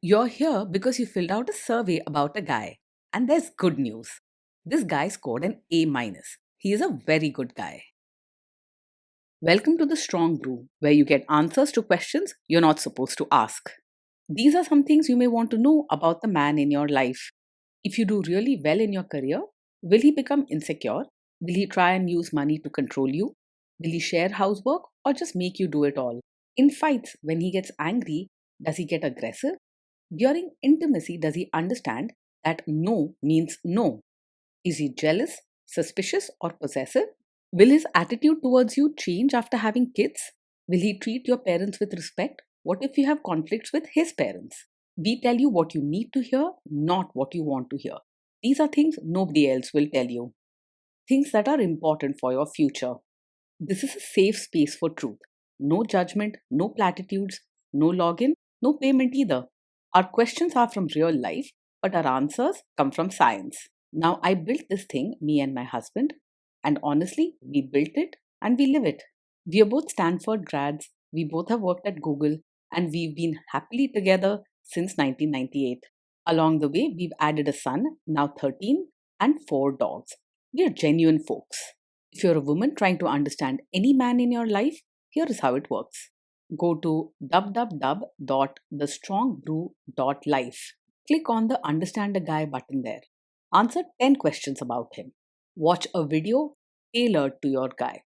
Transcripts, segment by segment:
You're here because you filled out a survey about a guy. And there's good news. This guy scored an A minus. He is a very good guy. Welcome to the Strong Brew, where you get answers to questions you're not supposed to ask. These are some things you may want to know about the man in your life. If you do really well in your career, will he become insecure? Will he try and use money to control you? Will he share housework or just make you do it all? In fights, when he gets angry, does he get aggressive? During intimacy, does he understand that no means no? Is he jealous, suspicious, or possessive? Will his attitude towards you change after having kids? Will he treat your parents with respect? What if you have conflicts with his parents? We tell you what you need to hear, not what you want to hear. These are things nobody else will tell you. Things that are important for your future. This is a safe space for truth. No judgment, no platitudes, no login, no payment either. Our questions are from real life, but our answers come from science. Now, I built this thing, me and my husband, and honestly, we built it and we live it. We are both Stanford grads, we both have worked at Google, and we've been happily together since 1998. Along the way, we've added a son, now 13, and 4 dogs. We are genuine folks. If you're a woman trying to understand any man in your life, here is how it works. Go to www.thestrongbrew.life. Click on the Understand a Guy button there. Answer 10 questions about him. Watch a video tailored to your guy.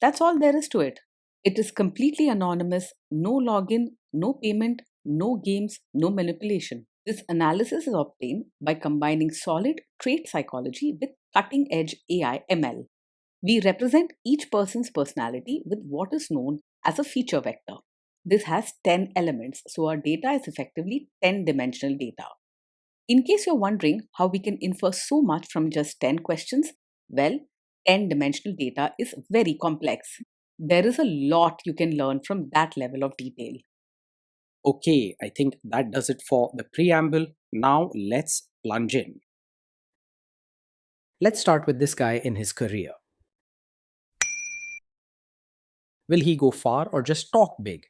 That's all there is to it. It is completely anonymous, no login, no payment, no games, no manipulation. This analysis is obtained by combining solid trait psychology with cutting edge AI ML. We represent each person's personality with what is known as a feature vector. This has 10 elements, so our data is effectively 10-dimensional data. In case you're wondering how we can infer so much from just 10 questions, well, 10-dimensional data is very complex. There is a lot you can learn from that level of detail. Okay, I think that does it for the preamble. Now let's plunge in. Let's start with this guy in his career. Will he go far or just talk big?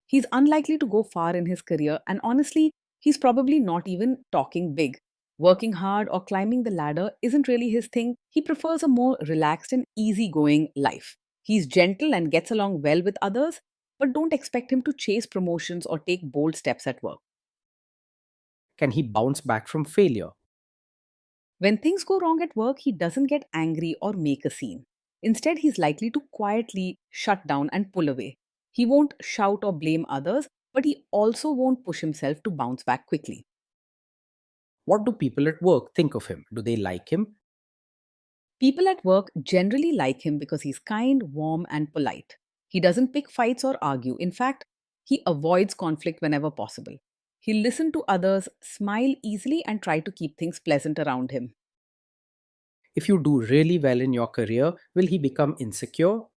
He's unlikely to go far in his career, and honestly, he's probably not even talking big. Working hard or climbing the ladder isn't really his thing. He prefers a more relaxed and easygoing life. He's gentle and gets along well with others, but don't expect him to chase promotions or take bold steps at work. Can he bounce back from failure? When things go wrong at work, he doesn't get angry or make a scene. Instead, he's likely to quietly shut down and pull away. He won't shout or blame others, but he also won't push himself to bounce back quickly. What do people at work think of him? Do they like him? People at work generally like him because he's kind, warm, and polite. He doesn't pick fights or argue. In fact, he avoids conflict whenever possible. He'll listen to others, smile easily, and try to keep things pleasant around him. If you do really well in your career, will he become insecure?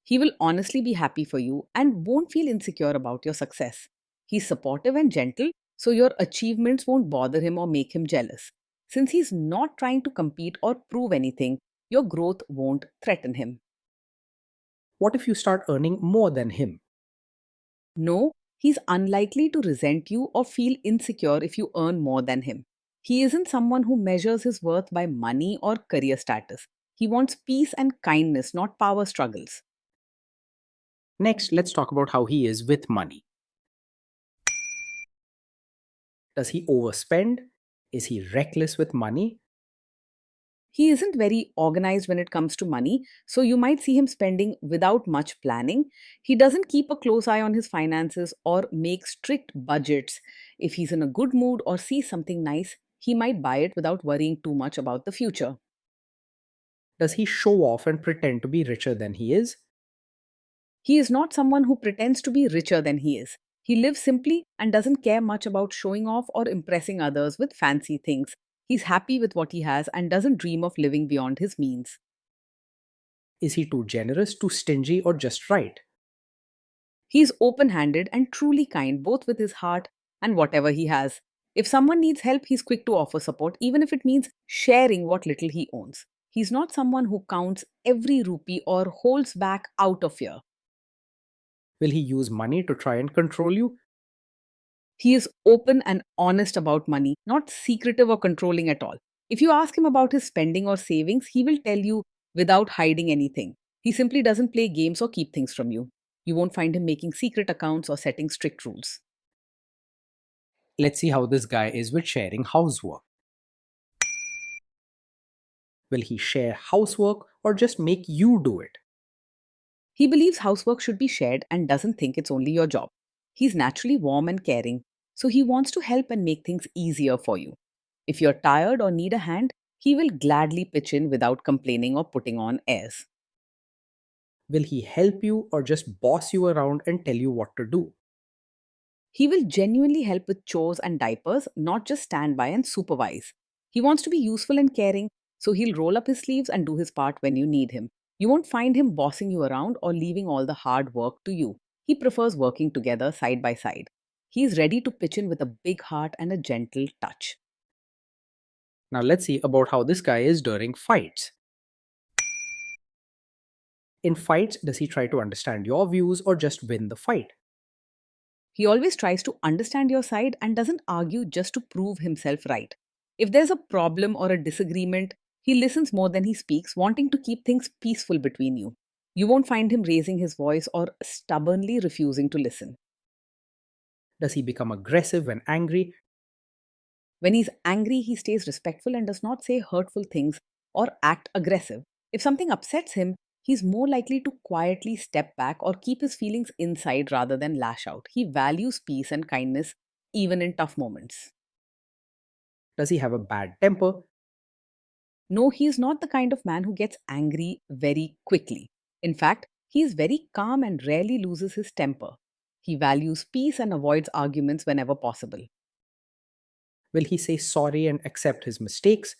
He will honestly be happy for you and won't feel insecure about your success. He's supportive and gentle, so your achievements won't bother him or make him jealous. Since he's not trying to compete or prove anything, your growth won't threaten him. What if you start earning more than him? No, he's unlikely to resent you or feel insecure if you earn more than him. He isn't someone who measures his worth by money or career status. He wants peace and kindness, not power struggles. Next, let's talk about how he is with money. Does he overspend? Is he reckless with money? He isn't very organized when it comes to money, so you might see him spending without much planning. He doesn't keep a close eye on his finances or make strict budgets. If he's in a good mood or sees something nice, he might buy it without worrying too much about the future. Does he show off and pretend to be richer than he is? He is not someone who pretends to be richer than he is. He lives simply and doesn't care much about showing off or impressing others with fancy things. He's happy with what he has and doesn't dream of living beyond his means. Is he too generous, too stingy, or just right? He is open handed and truly kind, both with his heart and whatever he has. If someone needs help, he's quick to offer support, even if it means sharing what little he owns. He's not someone who counts every rupee or holds back out of fear. Will he use money to try and control you? He is open and honest about money, not secretive or controlling at all. If you ask him about his spending or savings, he will tell you without hiding anything. He simply doesn't play games or keep things from you. You won't find him making secret accounts or setting strict rules. Let's see how this guy is with sharing housework. Will he share housework or just make you do it? He believes housework should be shared and doesn't think it's only your job. He's naturally warm and caring, so he wants to help and make things easier for you. If you're tired or need a hand, he will gladly pitch in without complaining or putting on airs. Will he help you or just boss you around and tell you what to do? He will genuinely help with chores and diapers, not just stand by and supervise. He wants to be useful and caring, so he'll roll up his sleeves and do his part when you need him. You won't find him bossing you around or leaving all the hard work to you. He prefers working together side by side. He's ready to pitch in with a big heart and a gentle touch. Now let's see about how this guy is during fights. In fights, does he try to understand your views or just win the fight? He always tries to understand your side and doesn't argue just to prove himself right. If there's a problem or a disagreement, he listens more than he speaks, wanting to keep things peaceful between you. You won't find him raising his voice or stubbornly refusing to listen. Does he become aggressive when angry? When he's angry, he stays respectful and does not say hurtful things or act aggressive. If something upsets him, he's more likely to quietly step back or keep his feelings inside rather than lash out. He values peace and kindness even in tough moments. Does he have a bad temper? No, he is not the kind of man who gets angry very quickly. In fact, he is very calm and rarely loses his temper. He values peace and avoids arguments whenever possible. Will he say sorry and accept his mistakes?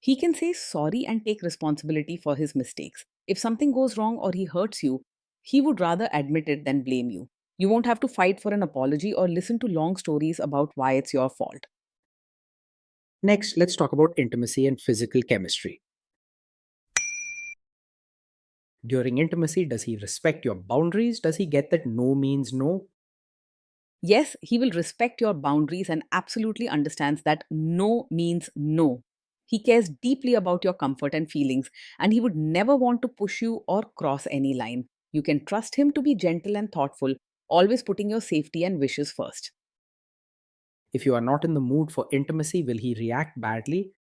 He can say sorry and take responsibility for his mistakes. If something goes wrong or he hurts you, he would rather admit it than blame you. You won't have to fight for an apology or listen to long stories about why it's your fault. Next, let's talk about intimacy and physical chemistry. During intimacy, does he respect your boundaries? Does he get that no means no? Yes, he will respect your boundaries and absolutely understands that no means no. He cares deeply about your comfort and feelings, and he would never want to push you or cross any line. You can trust him to be gentle and thoughtful, always putting your safety and wishes first. If you are not in the mood for intimacy, will he react badly?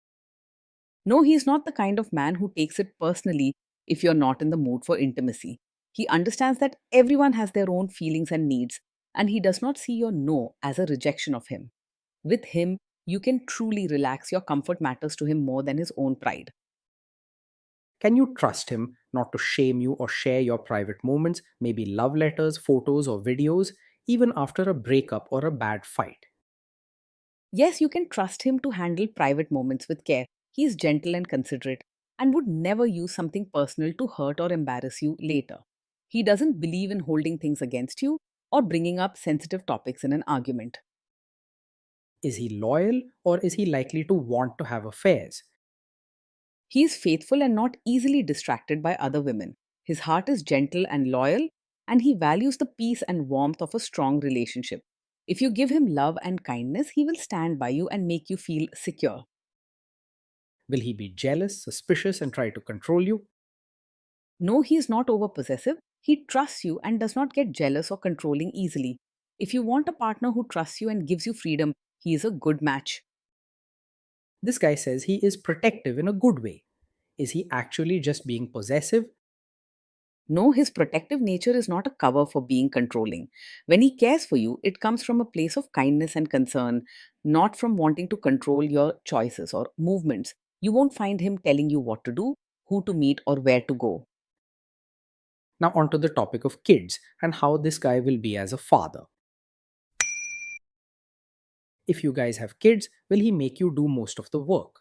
No, he's not the kind of man who takes it personally if you're not in the mood for intimacy. He understands that everyone has their own feelings and needs, and he does not see your no as a rejection of him. With him, you can truly relax. Your comfort matters to him more than his own pride. Can you trust him not to shame you or share your private moments, maybe love letters, photos, or videos, even after a breakup or a bad fight? Yes, you can trust him to handle private moments with care. He is gentle and considerate and would never use something personal to hurt or embarrass you later. He doesn't believe in holding things against you or bringing up sensitive topics in an argument. Is he loyal or is he likely to want to have affairs? He is faithful and not easily distracted by other women. His heart is gentle and loyal, and he values the peace and warmth of a strong relationship. If you give him love and kindness, he will stand by you and make you feel secure. Will he be jealous, suspicious, and try to control you? No, he is not over possessive. He trusts you and does not get jealous or controlling easily. If you want a partner who trusts you and gives you freedom, he is a good match. This guy says he is protective in a good way. Is he actually just being possessive? No, his protective nature is not a cover for being controlling. When he cares for you, it comes from a place of kindness and concern, not from wanting to control your choices or movements. You won't find him telling you what to do, who to meet, or where to go. Now, onto the topic of kids and how this guy will be as a father. If you guys have kids, will he make you do most of the work?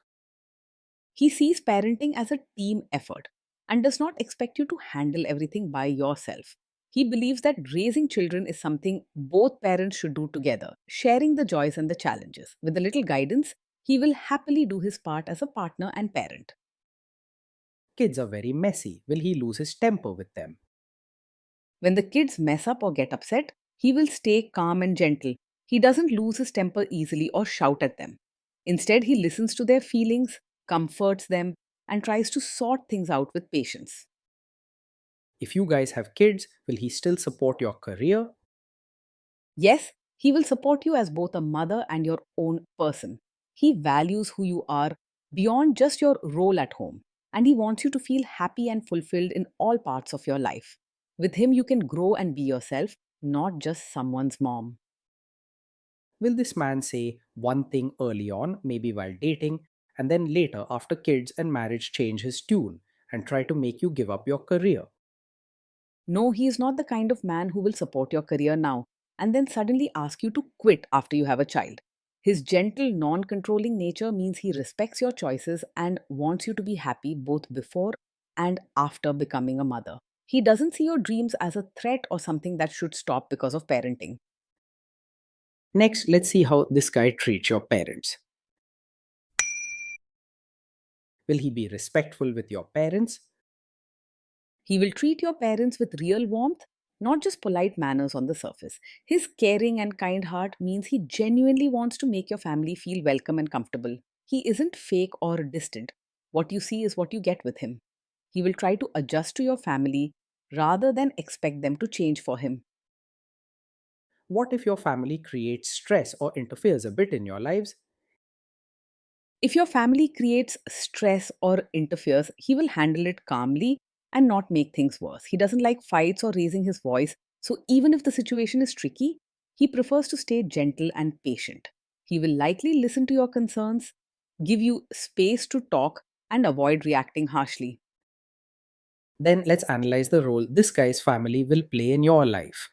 He sees parenting as a team effort and does not expect you to handle everything by yourself. He believes that raising children is something both parents should do together, sharing the joys and the challenges. With a little guidance, he will happily do his part as a partner and parent. Kids are very messy. Will he lose his temper with them? When the kids mess up or get upset, he will stay calm and gentle. He doesn't lose his temper easily or shout at them. Instead, he listens to their feelings, comforts them, and tries to sort things out with patience. If you guys have kids, will he still support your career? Yes, he will support you as both a mother and your own person. He values who you are beyond just your role at home, and he wants you to feel happy and fulfilled in all parts of your life. With him, you can grow and be yourself, not just someone's mom. Will this man say one thing early on, maybe while dating, and then later, after kids and marriage, change his tune and try to make you give up your career? No, he is not the kind of man who will support your career now and then suddenly ask you to quit after you have a child. His gentle, non controlling nature means he respects your choices and wants you to be happy both before and after becoming a mother. He doesn't see your dreams as a threat or something that should stop because of parenting. Next, let's see how this guy treats your parents. Will he be respectful with your parents? He will treat your parents with real warmth, not just polite manners on the surface. His caring and kind heart means he genuinely wants to make your family feel welcome and comfortable. He isn't fake or distant. What you see is what you get with him. He will try to adjust to your family rather than expect them to change for him. What if your family creates stress or interferes a bit in your lives? If your family creates stress or interferes, he will handle it calmly and not make things worse. He doesn't like fights or raising his voice, so even if the situation is tricky, he prefers to stay gentle and patient. He will likely listen to your concerns, give you space to talk, and avoid reacting harshly. Then let's analyze the role this guy's family will play in your life.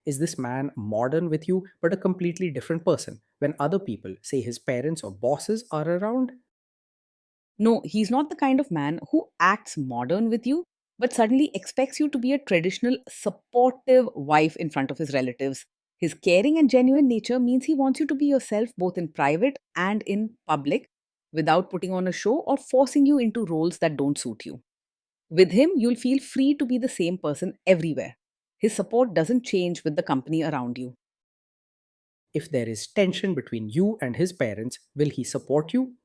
Is this man modern with you but a completely different person when other people, say his parents or bosses, are around? No, he's not the kind of man who acts modern with you, but suddenly expects you to be a traditional, supportive wife in front of his relatives. His caring and genuine nature means he wants you to be yourself both in private and in public without putting on a show or forcing you into roles that don't suit you. With him, you'll feel free to be the same person everywhere. His support doesn't change with the company around you. If there is tension between you and his parents, will he support you?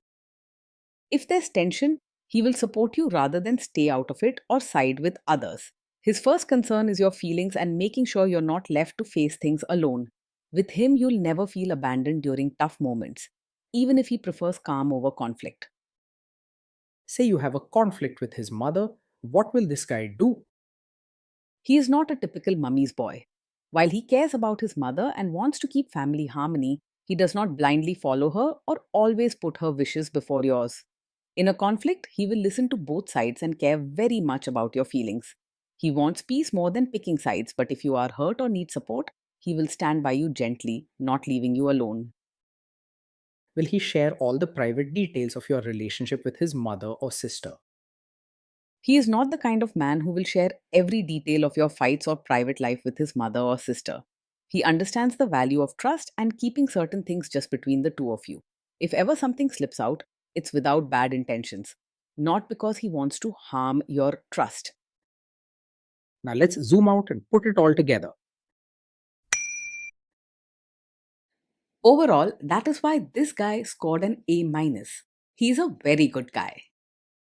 If there's tension, he will support you rather than stay out of it or side with others. His first concern is your feelings and making sure you're not left to face things alone. With him, you'll never feel abandoned during tough moments, even if he prefers calm over conflict. Say you have a conflict with his mother, what will this guy do? He is not a typical mummy's boy. While he cares about his mother and wants to keep family harmony, he does not blindly follow her or always put her wishes before yours. In a conflict, he will listen to both sides and care very much about your feelings. He wants peace more than picking sides, but if you are hurt or need support, he will stand by you gently, not leaving you alone. Will he share all the private details of your relationship with his mother or sister? He is not the kind of man who will share every detail of your fights or private life with his mother or sister. He understands the value of trust and keeping certain things just between the two of you. If ever something slips out, it's without bad intentions, not because he wants to harm your trust. Now let's zoom out and put it all together. Overall, that is why this guy scored an A minus. He's a very good guy.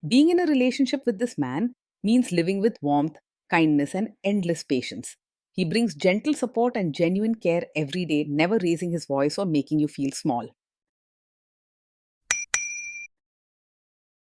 Being in a relationship with this man means living with warmth, kindness, and endless patience. He brings gentle support and genuine care every day, never raising his voice or making you feel small.